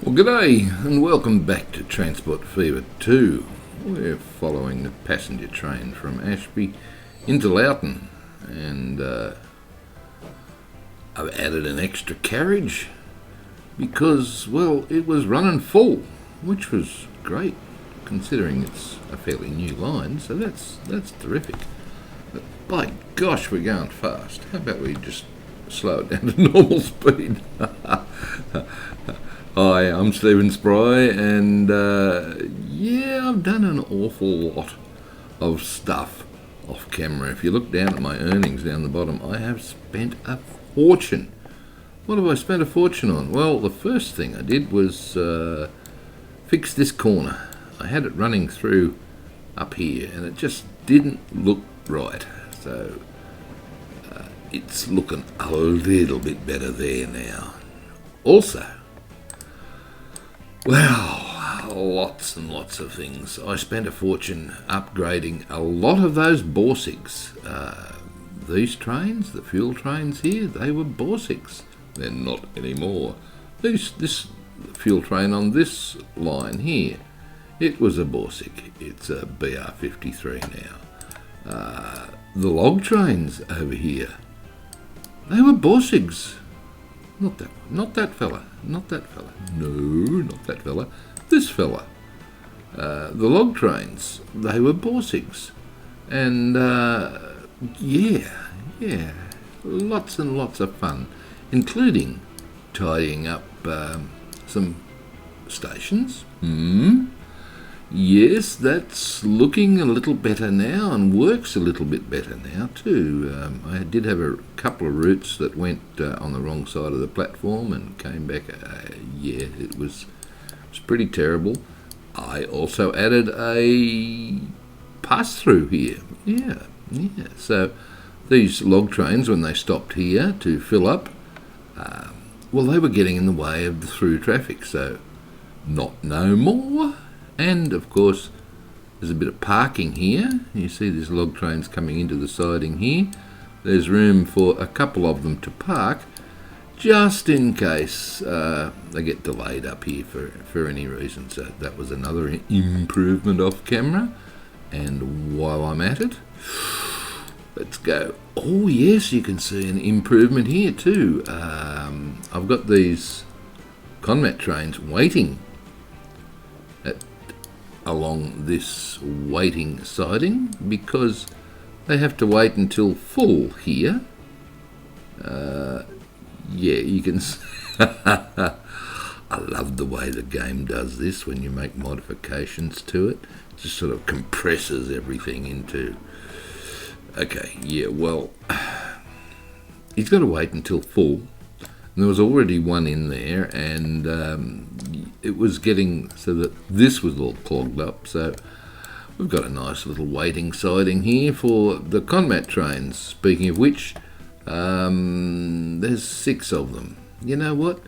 Well, g'day and welcome back to Transport Fever 2. We're following the passenger train from Ashby into Loughton, and I've added an extra carriage because, well, it was running full, which was great considering it's a fairly new line, so that's terrific. But by gosh, we're going fast. How about we just slow it down to normal speed? Hi, I'm Stephen Spry, and I've done an awful lot of stuff off camera. If you look down at my earnings down the bottom, I have spent a fortune. What have I spent a fortune on? Well, the first thing I did was fix this corner. I had it running through up here, and it just didn't look right. So it's looking a little bit better there now. Also, well, lots and lots of things. I spent a fortune upgrading a lot of those Borsigs. These trains, the fuel trains here, they were Borsigs. They're not anymore. This fuel train on this line here, it was a Borsig. It's a BR53 now. The log trains over here, they were Borsigs. Not that fella. No, not that fella. This fella. The log trains, they were Borsigs. And, lots and lots of fun, including tidying up some stations. Yes, that's looking a little better now and works a little bit better now too. I did have a couple of routes that went on the wrong side of the platform and came back. It was pretty terrible. I also added a pass-through here. Yeah. So these log trains, when they stopped here to fill up, they were getting in the way of the through traffic, so not no more. And, of course, there's a bit of parking here. You see these log trains coming into the siding here. There's room for a couple of them to park, just in case they get delayed up here for any reason. So that was another improvement off camera. And while I'm at it, let's go. Oh, yes, you can see an improvement here too. I've got these Conmat trains waiting along this waiting siding because they have to wait until full here. You can see. I love the way the game does this when you make modifications to it. It just sort of compresses everything into... he's got to wait until full. And there was already one in there, and it was getting so that this was all clogged up. So we've got a nice little waiting siding here for the Conmat trains. Speaking of which, there's 6 of them. You know what?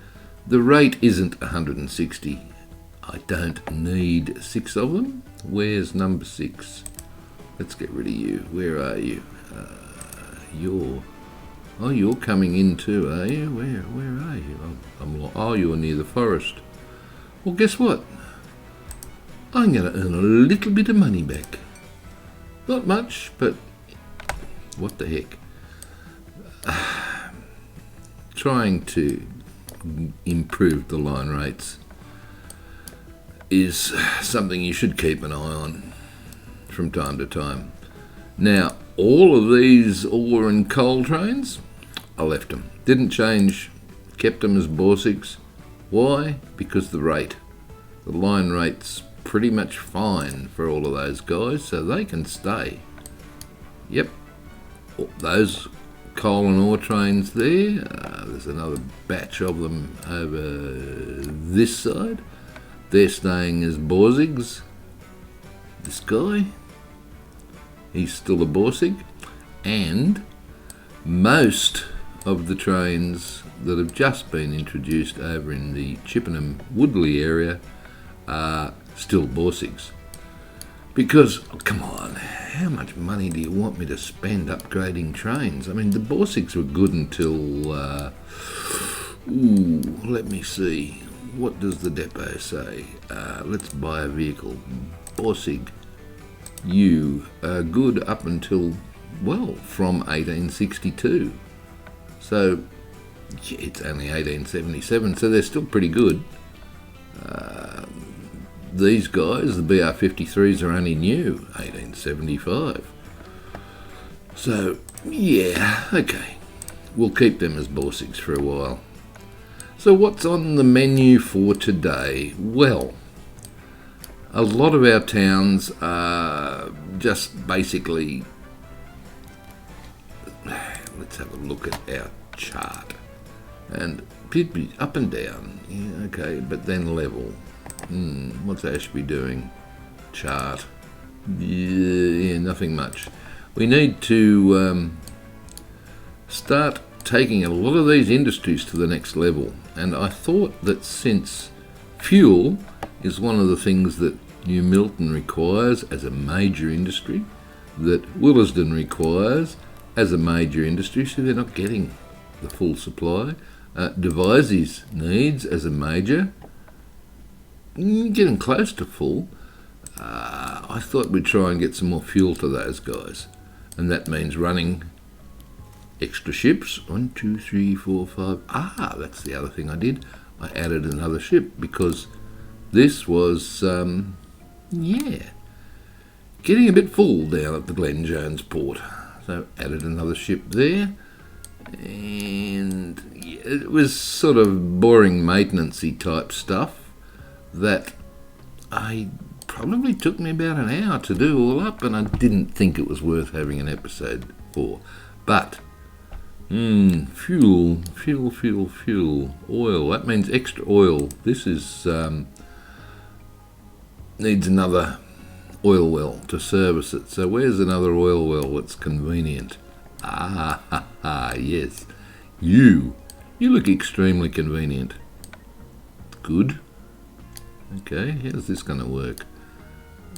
The rate isn't 160. I don't need 6 of them. Where's number 6? Let's get rid of you. Where are you? You're coming in too, are you? Where are you? You're near the forest. Well, guess what? I'm going to earn a little bit of money back. Not much, but what the heck. Trying to improve the line rates is something you should keep an eye on from time to time. Now, all of these ore and coal trains, I left them. Didn't change, kept them as Borsigs. Why? Because the line rate's pretty much fine for all of those guys, so they can stay. Yep, those coal and ore trains there, there's another batch of them over this side. They're staying as Borsigs. This guy, he's still a Borsig, and most of the trains that have just been introduced over in the Chippenham Woodley area are still Borsigs. Because, come on, how much money do you want me to spend upgrading trains? I mean, the Borsigs were good until, let me see, what does the depot say? Let's buy a vehicle. Borsig, you are good up until, well, from 1862. So, yeah, it's only 1877, so they're still pretty good. These guys, the BR-53s, are only new, 1875. So, yeah, okay. We'll keep them as Borsigs for a while. So what's on the menu for today? Well, a lot of our towns are just basically... Let's have a look at our chart. And it'd be up and down. Yeah, okay, but then level. What's Ashby doing? Chart. Yeah, nothing much. We need to start taking a lot of these industries to the next level. And I thought that since fuel is one of the things that New Milton requires as a major industry, that Willesden requires as a major industry, so they're not getting the full supply. Devizes needs as a major, getting close to full. I thought we'd try and get some more fuel to those guys, and that means running extra ships. 1, 2, 3, 4, 5. That's the other thing I did. I added another ship because this was, getting a bit full down at the Glen Jones port. So added another ship there, and it was sort of boring maintenance-y type stuff that probably took me about an hour to do all up, and I didn't think it was worth having an episode for. But fuel, oil. That means extra oil. This is needs another oil well to service it. So where's another oil well that's convenient? Yes. You look extremely convenient. Good. Okay, how's this going to work?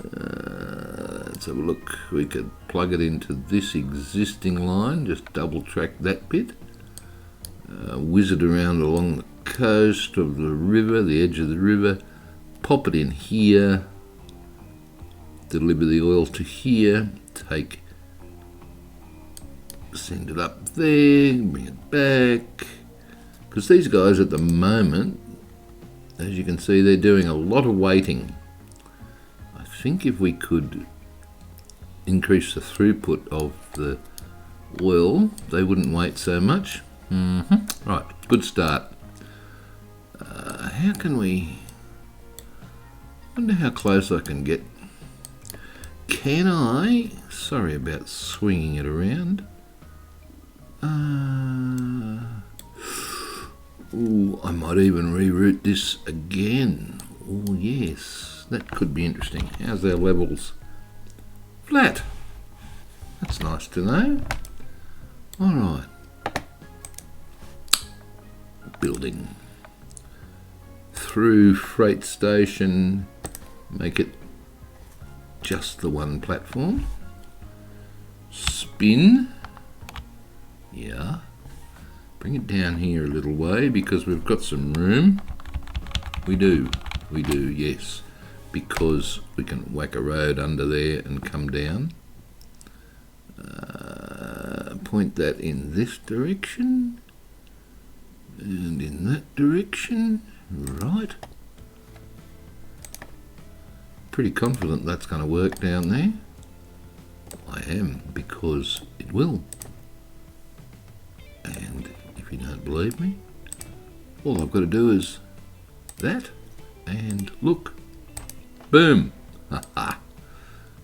Let's have a look. We could plug it into this existing line, just double track that bit, whiz it around along the coast of the river, the edge of the river, pop it in here, deliver the oil to here, send it up there, bring it back, because these guys at the moment, as you can see, they're doing a lot of waiting. I think if we could increase the throughput of the oil, they wouldn't wait so much. Right, good start. How can we... I wonder how close I can get. Can I... Sorry about swinging it around. I might even reroute this again. Oh, yes. That could be interesting. How's our levels? Flat. That's nice to know. All right. Building. Through freight station. Make it just the one platform. Spin. Yeah. Bring it down here a little way because we've got some room. We do, yes. Because we can whack a road under there and come down. Point that in this direction. And in that direction. Right. Pretty confident that's going to work down there. I am, because it will. And if you don't believe me, all I've got to do is that, and look. Boom! Ha-ha!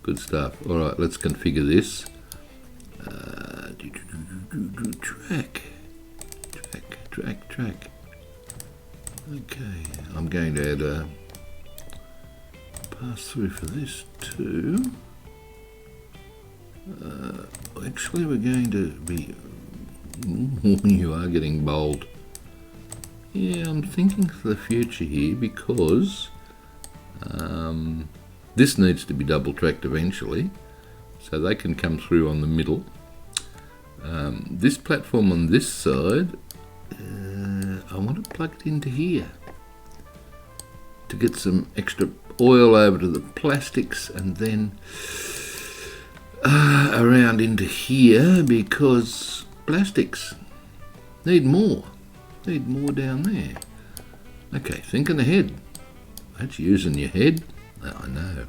Good stuff. Alright, let's configure this. Track. Okay, I'm going to add a pass through for this too. Actually, we're going to be... You are getting bold. Yeah, I'm thinking for the future here because this needs to be double tracked eventually, so they can come through on the middle. This platform on this side, I want to plug it into here. to get some extra oil over to the plastics, and then around into here, because plastics need more down there. Okay, thinking ahead. That's using your head. I know.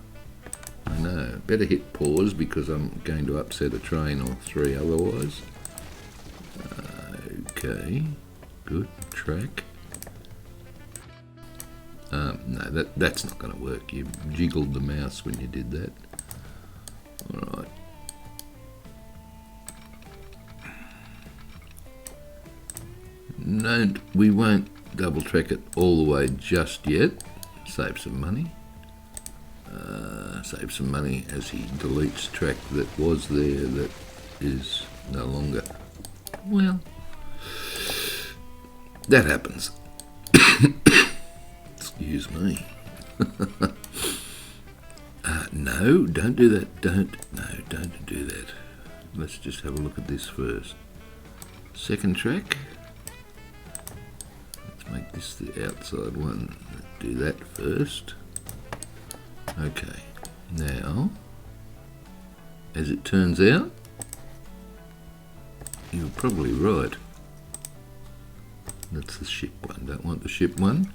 Better hit pause because I'm going to upset a train or three otherwise. Okay, good track. No, that's not going to work. You jiggled the mouse when you did that. All right. We won't double track it all the way just yet. Save some money. Save some money as he deletes track that was there that is no longer. Well, that happens. Excuse me. No, don't do that. Don't do that. Let's just have a look at this first. Second track. Let's make this the outside one. Do that first. Okay. Now, as it turns out, you're probably right. That's the ship one. Don't want the ship one.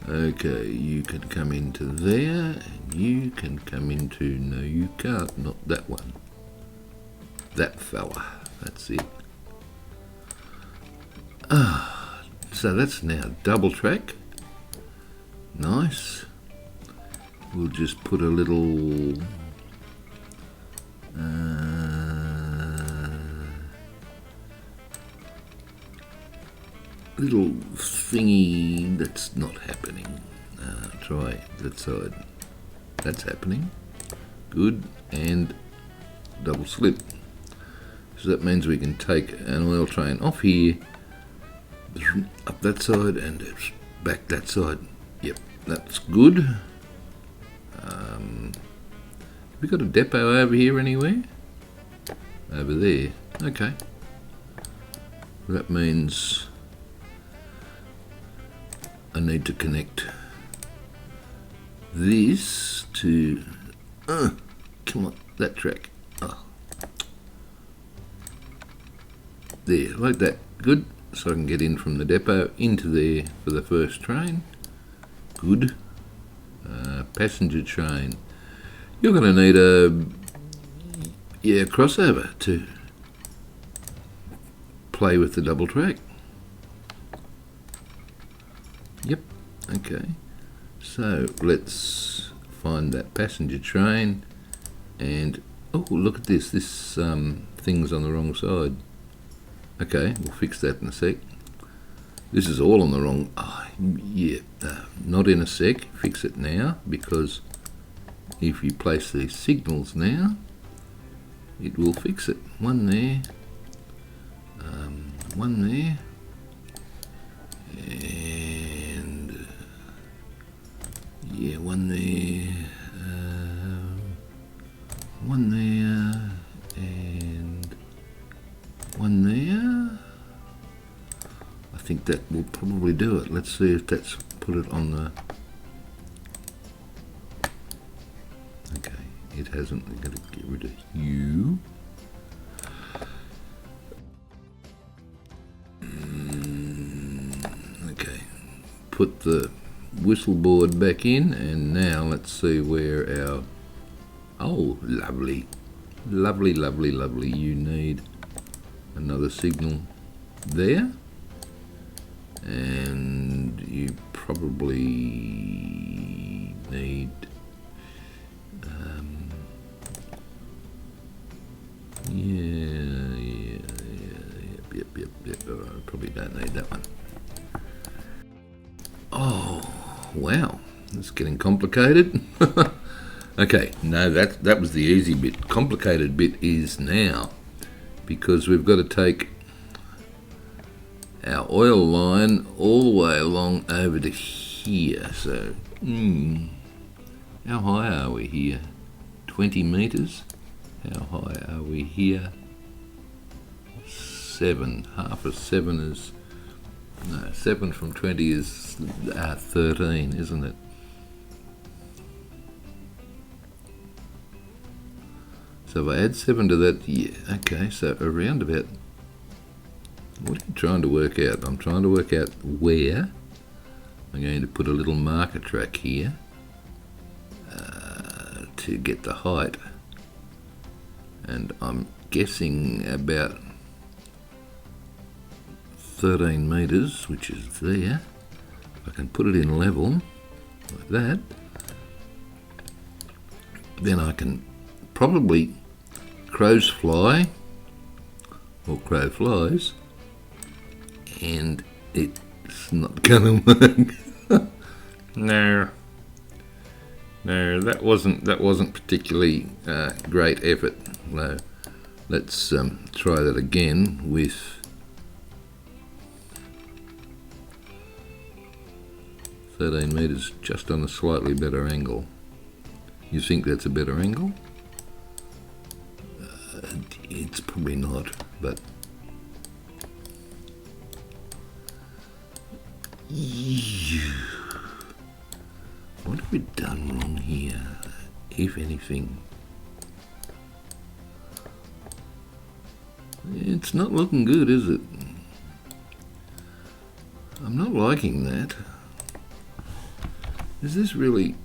Okay, you can come into there, and you can come into, no you can't, not that one. That fella, that's it. So that's now double track. Nice. We'll just put a little little thingy that's not happening. Try that side. That's happening. Good. And double slip. So that means we can take an oil train off here, up that side, and back that side. Yep, that's good. Have we got a depot over here anywhere? Over there. Okay. That means I need to connect this to... come on, that track. There, like that. Good. So I can get in from the depot into there for the first train. Good. Passenger train. You're going to need a crossover to play with the double track. Yep. Okay. So let's find that passenger train, and oh, look at this. This thing's on the wrong side. Okay, we'll fix that in a sec. This is all on the wrong... not in a sec. Fix it now, because if you place these signals now, it will fix it. One there. One there. And... yeah, one there. One there. And... one there. I think that will probably do it. Let's see if that's put it on the... okay, it hasn't. We've got to get rid of you. Okay, put the whistle board back in, and now let's see where our... oh, lovely. Lovely, lovely, lovely. You need another signal there, and you probably need yep. I probably don't need that one. Oh wow, it's getting complicated. Okay, no, that was the easy bit. Complicated bit is now, because we've got to take our oil line all the way along over to here. So, how high are we here? 20 metres. How high are we here? 7. Half of 7 is... no, 7 from 20 is 13, isn't it? So if I add 7 to that, yeah, okay, so around about, what are you trying to work out? I'm trying to work out where I'm going to put a little marker track here to get the height, and I'm guessing about 13 metres, which is there. If I can put it in level like that, then I can probably crows fly or crow flies, and it's not gonna work. No, that wasn't particularly great effort. No, let's try that again with 13 metres, just on a slightly better angle. You think that's a better angle? It's probably not, but what have we done wrong here, if anything? It's not looking good, is it? I'm not liking that. Is this really...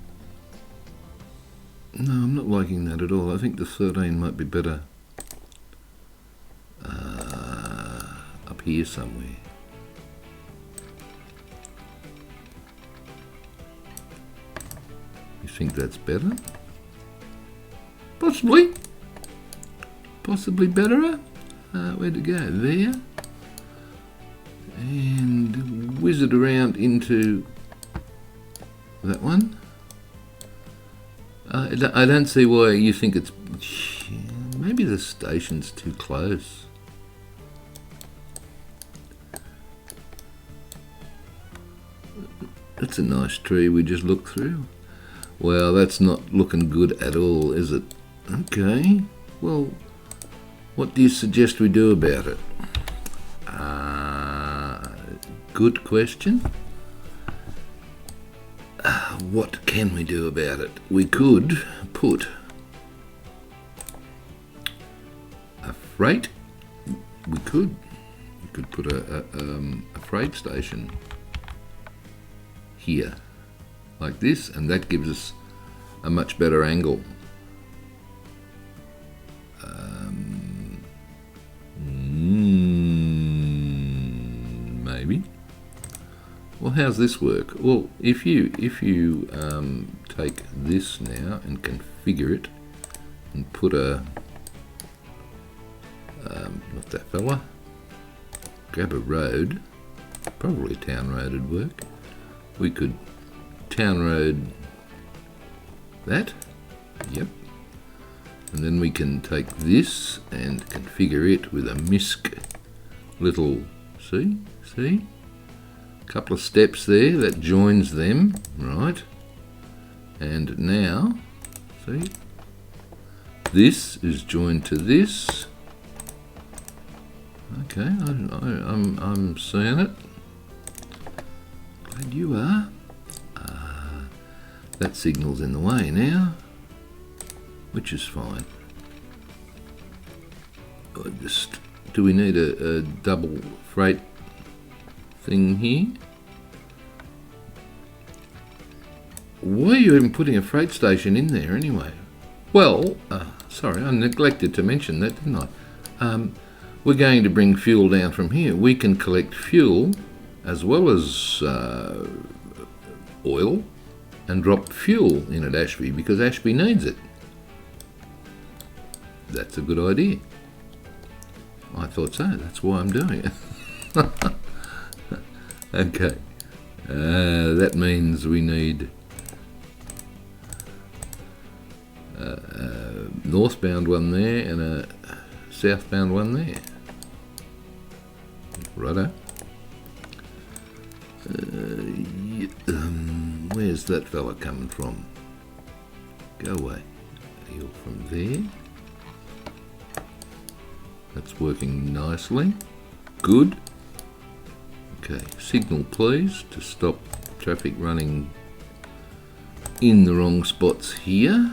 No, I'm not liking that at all. I think the 13 might be better up here somewhere. You think that's better? Possibly. Possibly better. Where to go? There. And whiz it around into that one. I don't see why you think it's... Maybe the station's too close. That's a nice tree we just looked through. Well, that's not looking good at all, is it? Okay, well, what do you suggest we do about it? Good question. What can we do about it? We could put a freight. We could put a freight station here, like this, and that gives us a much better angle. Maybe. Well, how's this work? Well, if you take this now and configure it and put a not that fella, grab a road, probably town road would work. We could town road that, yep, and then we can take this and configure it with a misc little, see, couple of steps there that joins them, right? And now, see, this is joined to this. Okay, I'm seeing it. Glad you are. That signal's in the way now, which is fine. Do we need a double freight thing here? Why are you even putting a freight station in there anyway? Well, sorry, I neglected to mention that, didn't I? We're going to bring fuel down from here. We can collect fuel as well as oil and drop fuel in at Ashby because Ashby needs it. That's a good idea. I thought so. That's why I'm doing it. Okay. That means we need a northbound one there and a southbound one there. Righto. Where's that fella coming from? Go away. You're from there. That's working nicely. Good. Okay, signal please to stop traffic running in the wrong spots here.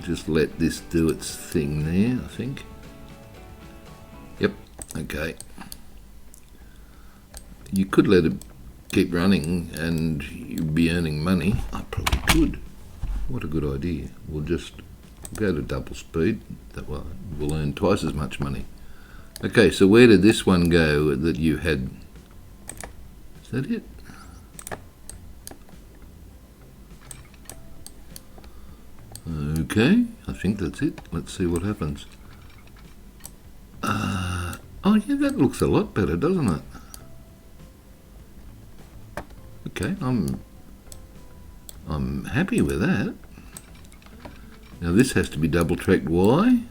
just let this do its thing there, I think. Yep, okay. You could let it keep running and you'd be earning money. I probably could. What a good idea. We'll just go to double speed. That way we'll earn twice as much money. Okay, so where did this one go that you had? Is that it? Okay, I think that's it. Let's see what happens. Oh yeah, that looks a lot better, doesn't it? Okay, I'm happy with that. Now this has to be double tracked. Why?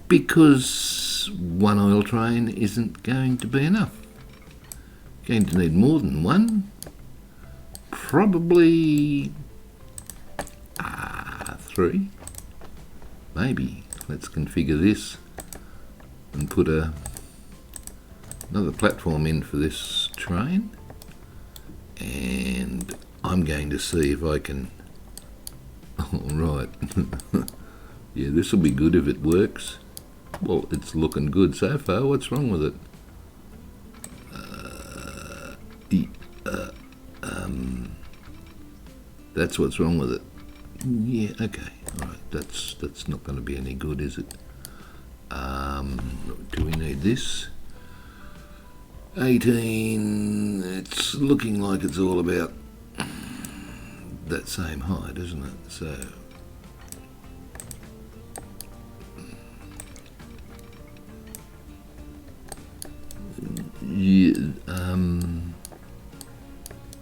Because one oil train isn't going to be enough. Going to need more than one. Probably 3. Maybe. Let's configure this and put another platform in for this train. And I'm going to see if I can... Oh, right. Yeah, this will be good if it works. Well, it's looking good so far. What's wrong with it? That's what's wrong with it. Yeah, okay. Alright, that's not going to be any good, is it? Do we need this? 18, it's looking like it's all about that same height, isn't it? So yeah,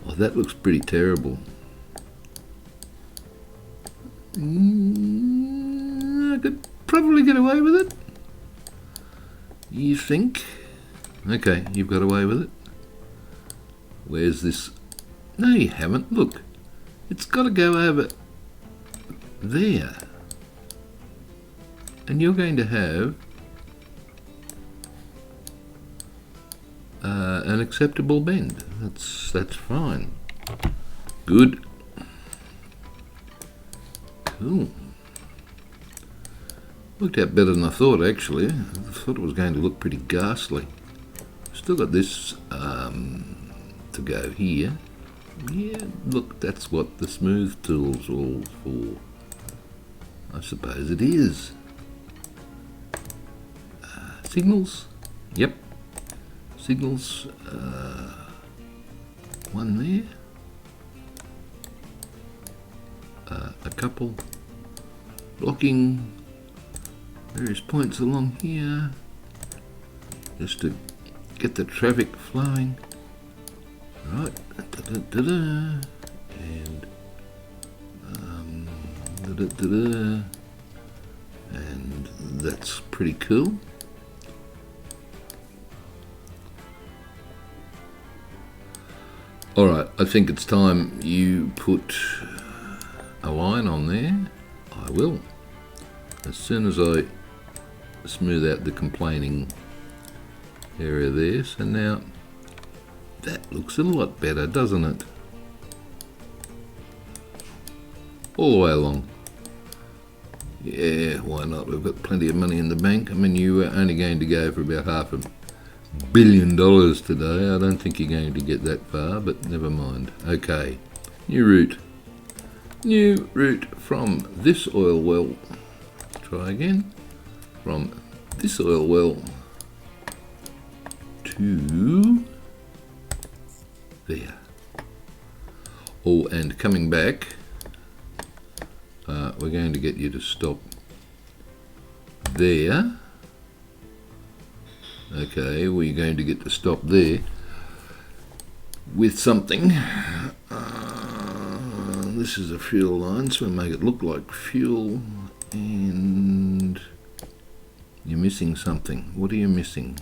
oh, that looks pretty terrible. I could probably get away with it. You think? Okay, you've got away with it. Where's this? No, you haven't. Look, it's got to go over there. And you're going to have an acceptable bend. That's fine. Good. Cool. Worked out better than I thought, actually. I thought it was going to look pretty ghastly. Still got this to go here. Yeah, look, that's what the smooth tool's all for. I suppose it is. Signals? Yep. Signals. One there. A couple. Blocking various points along here. Just to get the traffic flowing. Right. And and that's pretty cool. Alright, I think it's time you put a line on there. I will. As soon as I smooth out the complaining area there. So now that looks a lot better, doesn't it? All the way along. Yeah, why not? We've got plenty of money in the bank. I mean, you were only going to go for about $500 million today. I don't think you're going to get that far, but never mind. Okay, new route. New route from this oil well. Try again. From this oil well to there. Oh, and coming back, we're going to get you to stop there. Okay, we're going to get to stop there with something. This is a fuel line, so we'll make it look like fuel, and you're missing something. What are you missing?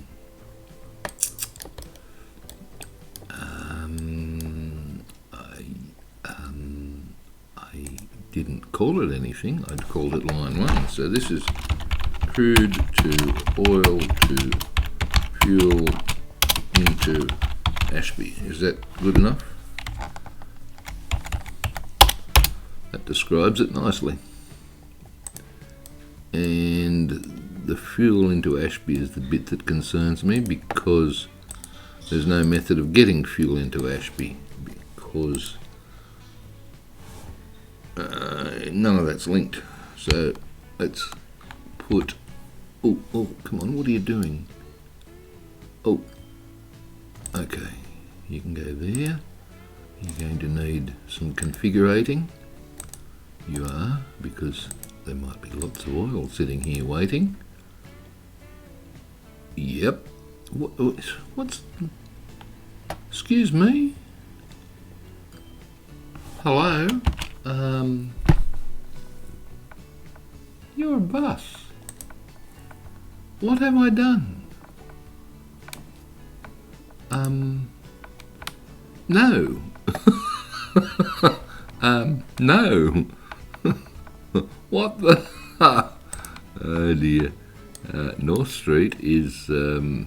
I didn't call it anything. I'd called it line 1. So this is crude to oil to fuel into Ashby. Is that good enough? That describes it nicely. And the fuel into Ashby is the bit that concerns me, because there's no method of getting fuel into Ashby, because none of that's linked. So let's put... Oh, come on, what are you doing? Oh, okay, you can go there. You're going to need some configurating. You are, because there might be lots of oil sitting here waiting. Yep. What's... Excuse me? Hello? You're a bus. What have I done? No. No. What the... Oh dear. North Street is, yeah,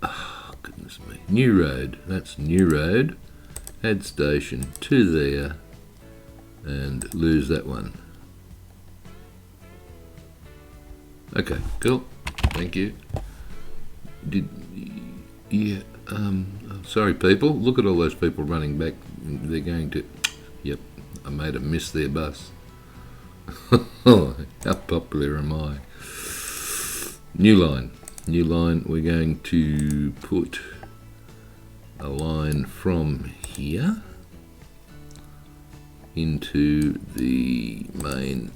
oh, goodness me. New Road. That's New Road. Add station to there and lose that one. Okay, cool. Thank you. Sorry people, look at all those people running back. They're going to... Yep, I made them miss their bus. How popular am I? New line, we're going to put a line from here into the main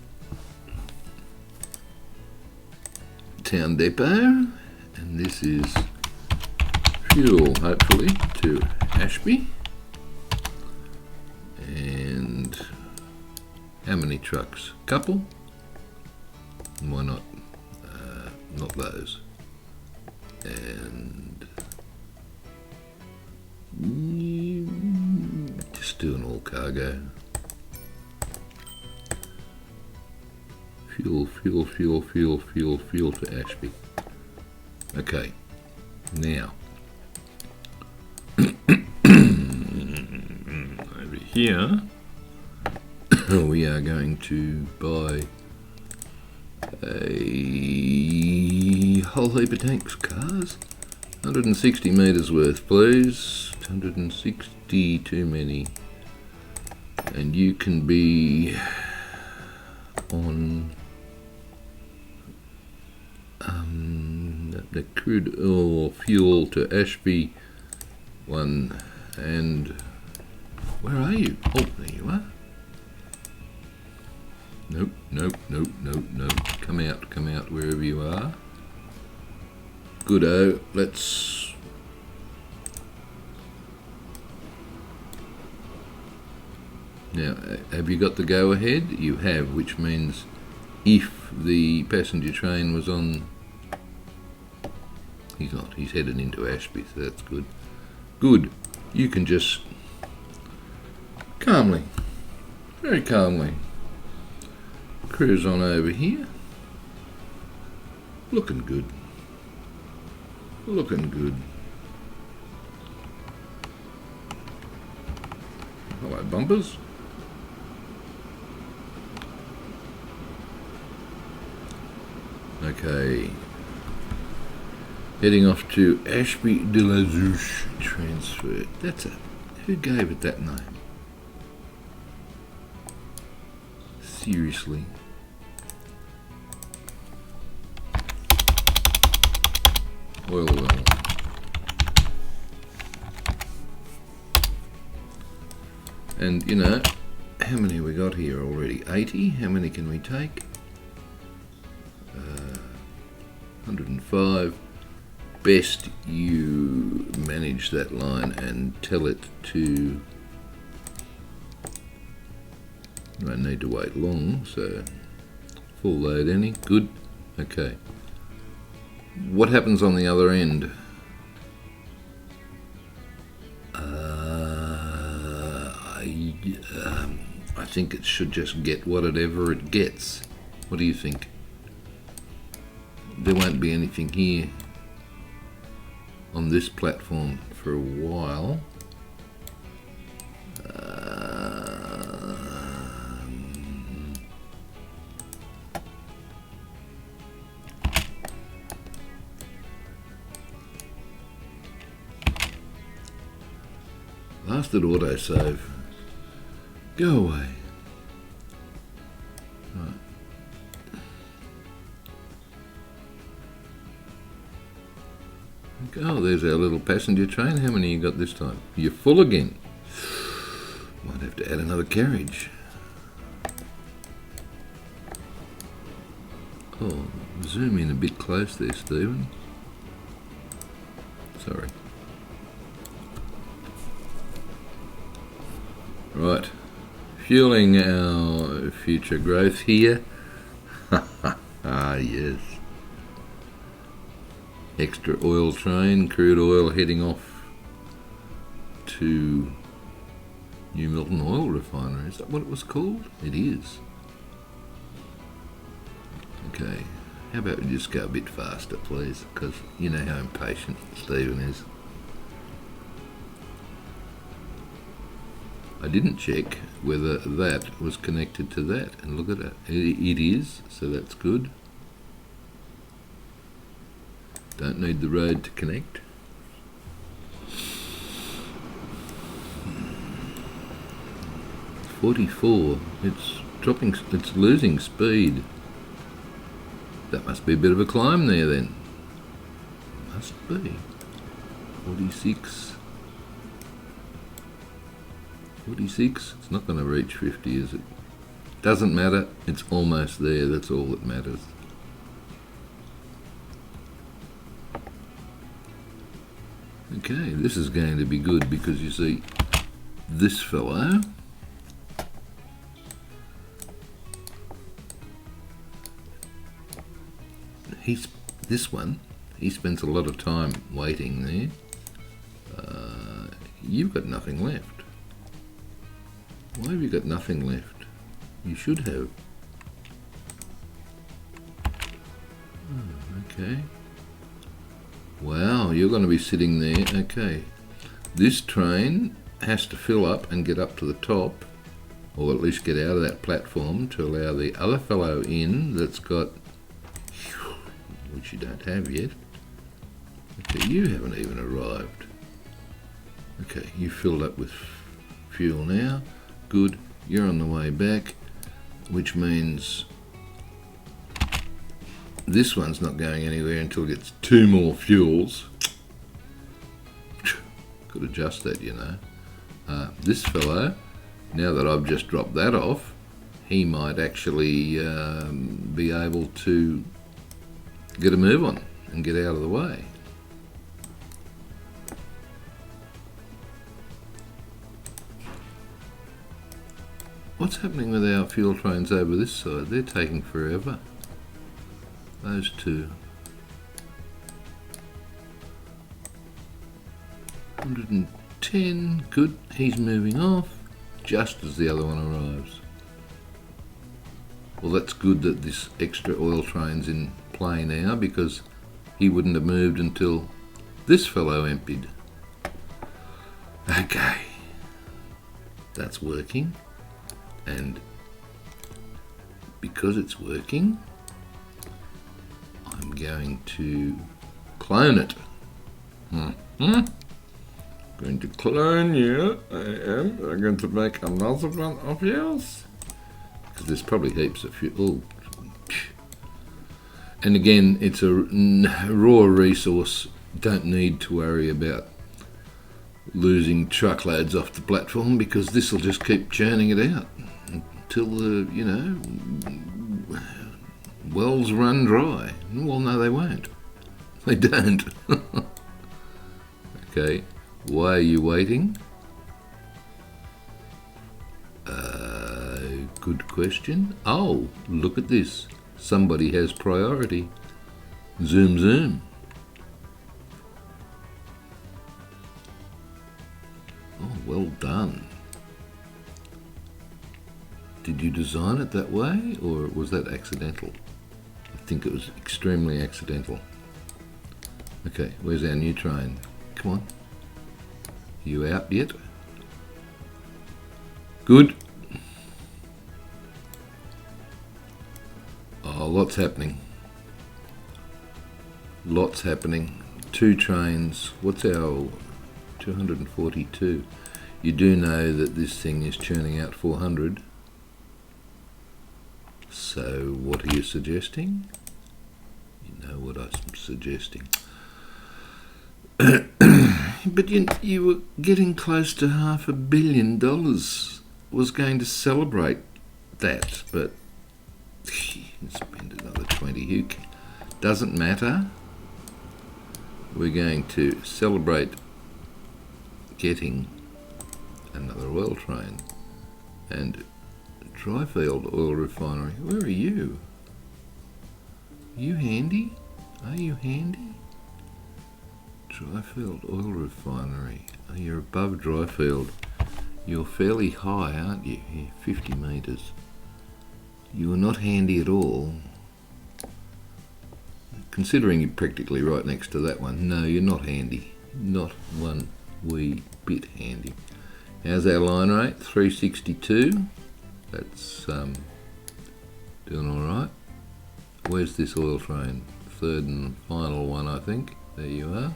town depot, and this is fuel, hopefully, to Ashby. And how many trucks? Couple? Why not? Not those. And just do an all cargo. Fuel to Ashby. Okay, now over here we are going to buy a whole heap of tanks, cars. 160 metres worth, please. 160, too many. And you can be on the crude oil fuel to Ashby one. And where are you? Oh, there you are. Nope. Come out wherever you are. Goodo. Let's... Now, have you got the go-ahead? You have, which means if the passenger train was on... He's not. He's headed into Ashby, so that's good. Good. You can just calmly, very calmly, cruise on over here. Looking good. Hello, bumpers. Okay. Heading off to Ashby de la Zouche transfer. That's it. Who gave it that name? Seriously. Oil well. And, you know, how many we got here already? 80? How many can we take? 105. Best you manage that line and tell it to... You don't need to wait long, so full load any. Good. Okay. What happens on the other end? I think it should just get whatever it gets. What do you think? There won't be anything here on this platform for a while. Bastard autosave. Go away. Right. Oh, there's our little passenger train. How many you got this time? You're full again. Might have to add another carriage. Oh, zoom in a bit close there, Stephen. Sorry. Right. Fueling our future growth here. Ah, yes. Extra oil train, crude oil heading off to New Milton Oil Refinery. Is that what it was called? It is. Okay, how about we just go a bit faster, please, because you know how impatient Stephen is. I didn't check whether that was connected to that, and look at it. It is, so that's good. Don't need the road to connect. .44. It's dropping. It's losing speed. That must be a bit of a climb there then. Must be. 46. 46. It's not going to reach 50, is it? Doesn't matter. It's almost there. That's all that matters. Okay, this is going to be good because you see this fellow this one, he spends a lot of time waiting there. You've got nothing left. Why have you got nothing left? You should have. Okay. Wow, you're going to be sitting there. Okay. This train has to fill up and get up to the top, or at least get out of that platform to allow the other fellow in that's got, which you don't have yet. Okay, you haven't even arrived. Okay, you filled up with fuel now. Good, you're on the way back, which means this one's not going anywhere until it gets 2 more fuels. Could adjust that, you know. This fellow, now that I've just dropped that off, he might actually be able to get a move on and get out of the way. What's happening with our fuel trains over this side? They're taking forever. Those two. 110, good, he's moving off just as the other one arrives. Well, that's good that this extra oil train's in play now, because he wouldn't have moved until this fellow emptied. Okay, that's working, and because it's working, I'm going to clone it. Going to clone you. I'm going to make another one of yours, because there's probably heaps of fuel. And again, it's a raw resource. Don't need to worry about losing truckloads off the platform, because this will just keep churning it out until the, you know, wells run dry. Well, no, they won't. They don't. Okay, why are you waiting? Good question. Oh, look at this. Somebody has priority. Zoom, zoom. Oh, well done. Did you design it that way, or was that accidental? I think it was extremely accidental. Okay, where's our new train? Come on. Are you out yet? Good. Oh, lots happening. Lots happening. 2 trains. What's our 242? You do know that this thing is churning out 400. So what are you suggesting? You know what I'm suggesting. But you were getting close to $500 million. Was going to celebrate that, but spend another 20. Who doesn't matter. We're going to celebrate getting another oil train. And Driffield oil refinery. Where are you? Are you handy? Are you handy? Driffield oil refinery. Oh, you're above Driffield. You're fairly high, aren't you? Yeah, 50 metres. You are not handy at all. Considering you're practically right next to that one. No, you're not handy. Not one wee bit handy. How's our line rate? 362. That's doing all right. Where's this oil train? Third and final one, I think. There you are.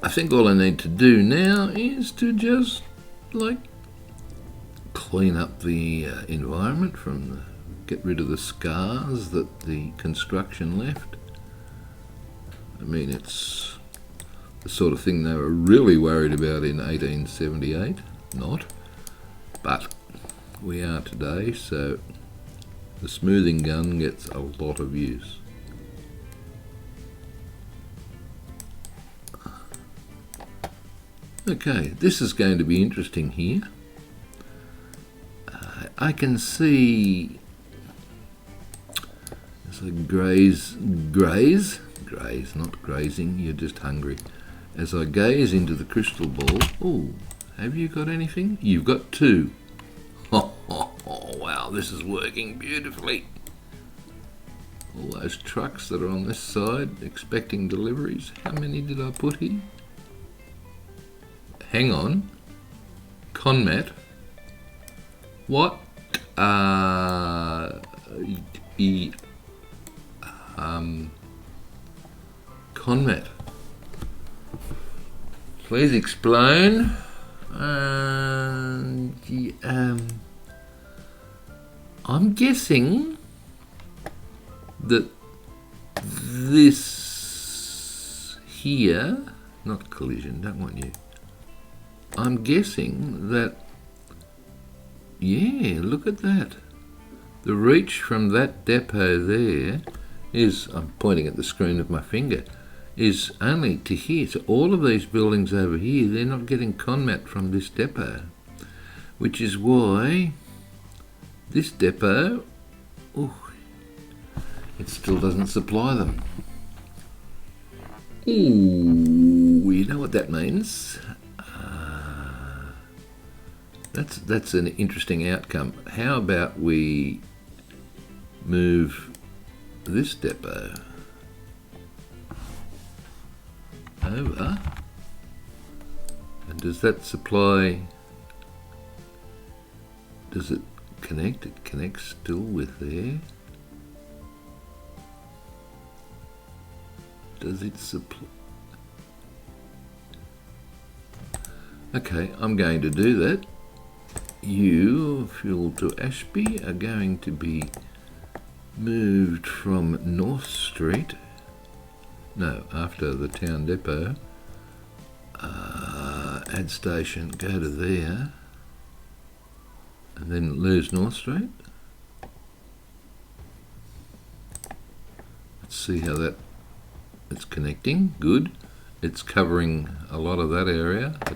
I think all I need to do now is to just clean up the environment get rid of the scars that the construction left. I mean, it's the sort of thing they were really worried about in 1878. Not. But we are today, so the smoothing gun gets a lot of use. Okay, this is going to be interesting here. I can see as I graze, not grazing, you're just hungry. As I gaze into the crystal ball, oh, have you got anything? You've got 2. Oh, wow, this is working beautifully. All those trucks that are on this side expecting deliveries. How many did I put here? Hang on. Conmat. What? Conmat. Please explain. I'm guessing that this here, not collision, don't want you. I'm guessing that, yeah, look at that. The reach from that depot there is, I'm pointing at the screen of my finger, is only to here. So all of these buildings over here, they're not getting conmat from this depot, which is why this depot, it still doesn't supply them. Ooh, you know what that means? That's an interesting outcome. How about we move this depot over, and does that supply, does it connect? It connects still with there. Does it supply? Okay, I'm going to do that. You, fuel to Ashby, are going to be moved from North Street, no, after the town depot, add station, go to there, and then lose North Street. Let's see how it's connecting. Good. It's covering a lot of that area. I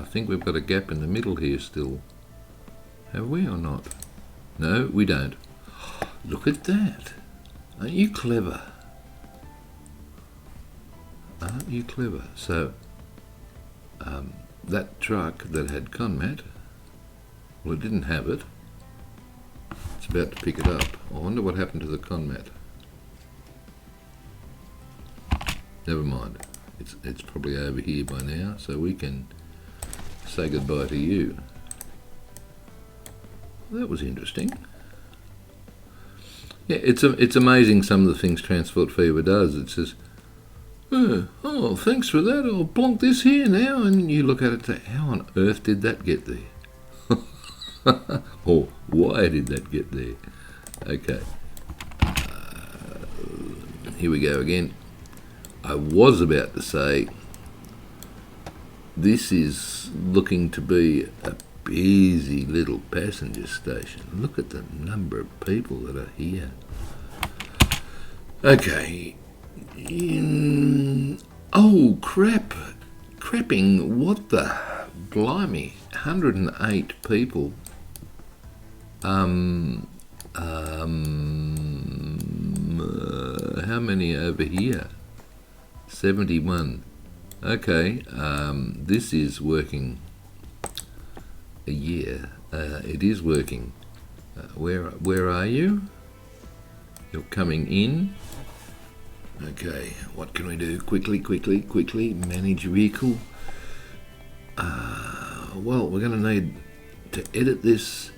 think we've got a gap in the middle here still. Have we or not? No, we don't. Look at that. Aren't you clever? Aren't you clever? So, that truck that had conmat, well, it didn't have it. It's about to pick it up. I wonder what happened to the conmat. Never mind. It's probably over here by now, so we can say goodbye to you. That was interesting. Yeah, it's amazing some of the things Transport Fever does. It says, Oh, thanks for that. I'll plonk this here now. And you look at it and say, how on earth did that get there? Or why did that get there? Okay. Here we go again. I was about to say, this is looking to be a busy little passenger station. Look at the number of people that are here. Okay. Oh, crap. Crapping, what the blimey. 108 people. How many over here? 71. Okay, this is working. Yeah, it is working. Where are you? You're coming in. Okay, what can we do? Quickly. Manage vehicle. Well, we're going to need to edit this,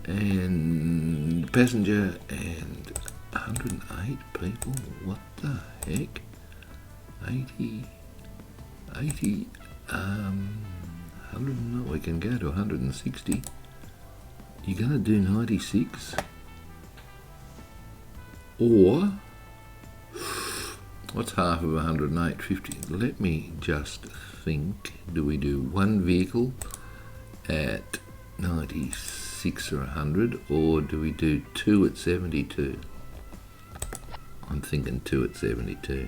and passenger, and 108 people. What the heck? 80, 100, we can go to 160. You're going to do 96? Or, what's half of 108? 50. Let me just think. Do we do one vehicle at 96 or 100, or do we do two at 72? I'm thinking two at 72.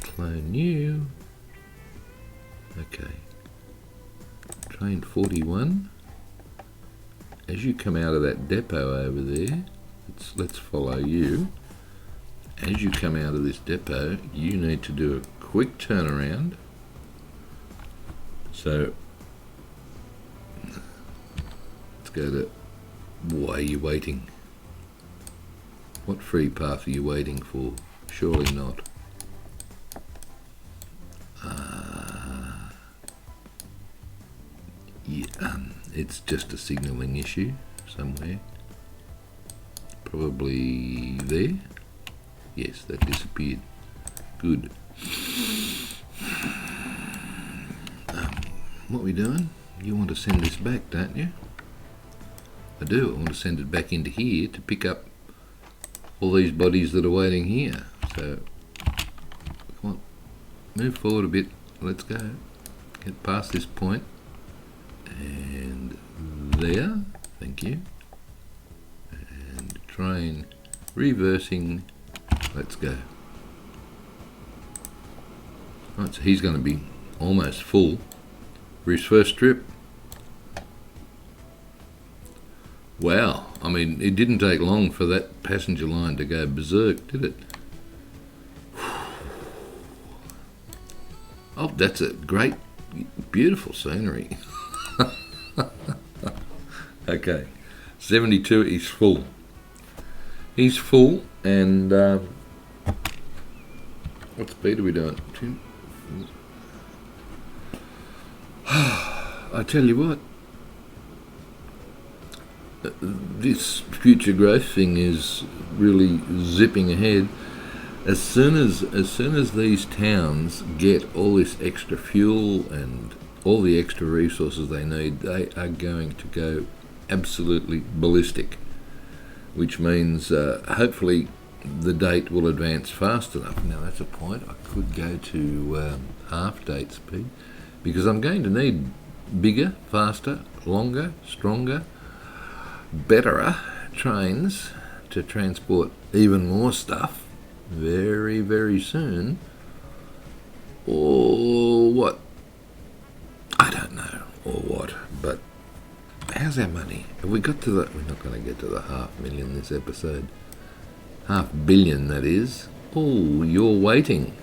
Clone new. Okay. Train 41. As you come out of that depot over there, let's follow you. As you come out of this depot, you need to do a quick turnaround. So, let's go to, why are you waiting? What free path are you waiting for? Surely not. Yeah, it's just a signalling issue somewhere. Probably there. Yes, that disappeared. Good. What are we doing? You want to send this back, don't you? I do. I want to send it back into here to pick up all these bodies that are waiting here. So, come on, move forward a bit. Let's go. Get past this point. And there. Thank you. And train reversing. Let's go. Right, so he's going to be almost full for his first trip. Wow, I mean, it didn't take long for that passenger line to go berserk, did it? Oh, that's a great, beautiful scenery. Okay, 72 is full. He's full, and what speed are we doing? I tell you what, this future growth thing is really zipping ahead. As soon as these towns get all this extra fuel and all the extra resources they need, they are going to go absolutely ballistic, which means hopefully the date will advance fast enough. Now that's a point. I could go to half date speed, because I'm going to need bigger, faster, longer, stronger, betterer trains to transport even more stuff very, very soon. Or what? I don't know, or what, but how's our money? Have we got to the... We're not going to get to the 500,000 this episode. 500 million, that is. Oh, you're waiting.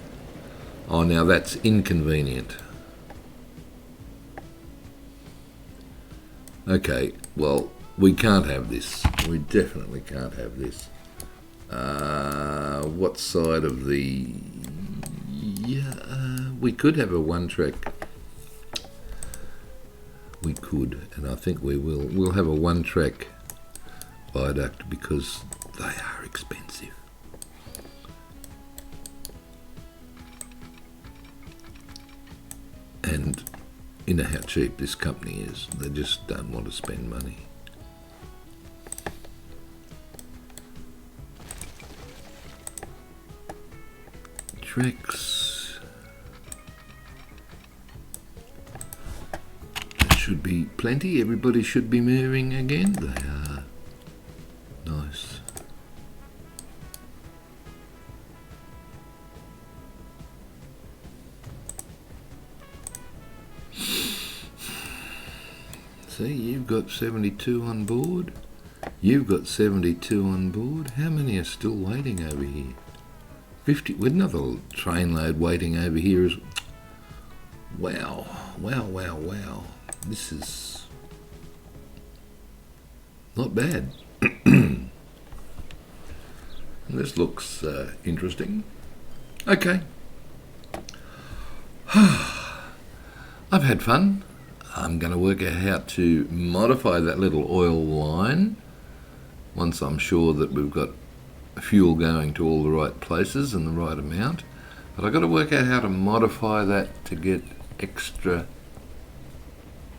Oh, now that's inconvenient. Okay, well, we can't have this. We definitely can't have this. What side of the... Yeah, we could have a one-track... We could, and I think we will. We'll have a one-track viaduct because they are expensive. And you know how cheap this company is. They just don't want to spend money. Tricks. There should be plenty. Everybody should be moving again. They are. Nice. See, you've got 72 on board. You've got 72 on board. How many are still waiting over here? 50, with another train load waiting over here is... Wow, wow, wow, wow. This is not bad. This looks interesting. Okay. I've had fun. I'm going to work out how to modify that little oil line once I'm sure that we've got fuel going to all the right places and the right amount. But I've got to work out how to modify that to get extra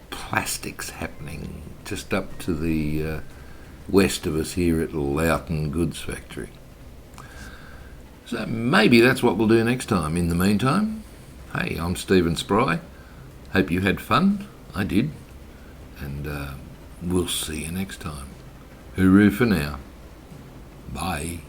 plastics happening just up to the west of us here at Loughton Goods Factory. So maybe that's what we'll do next time. In the meantime, hey, I'm Stephen Spry. Hope you had fun. I did. And we'll see you next time. Hooroo for now. Bye.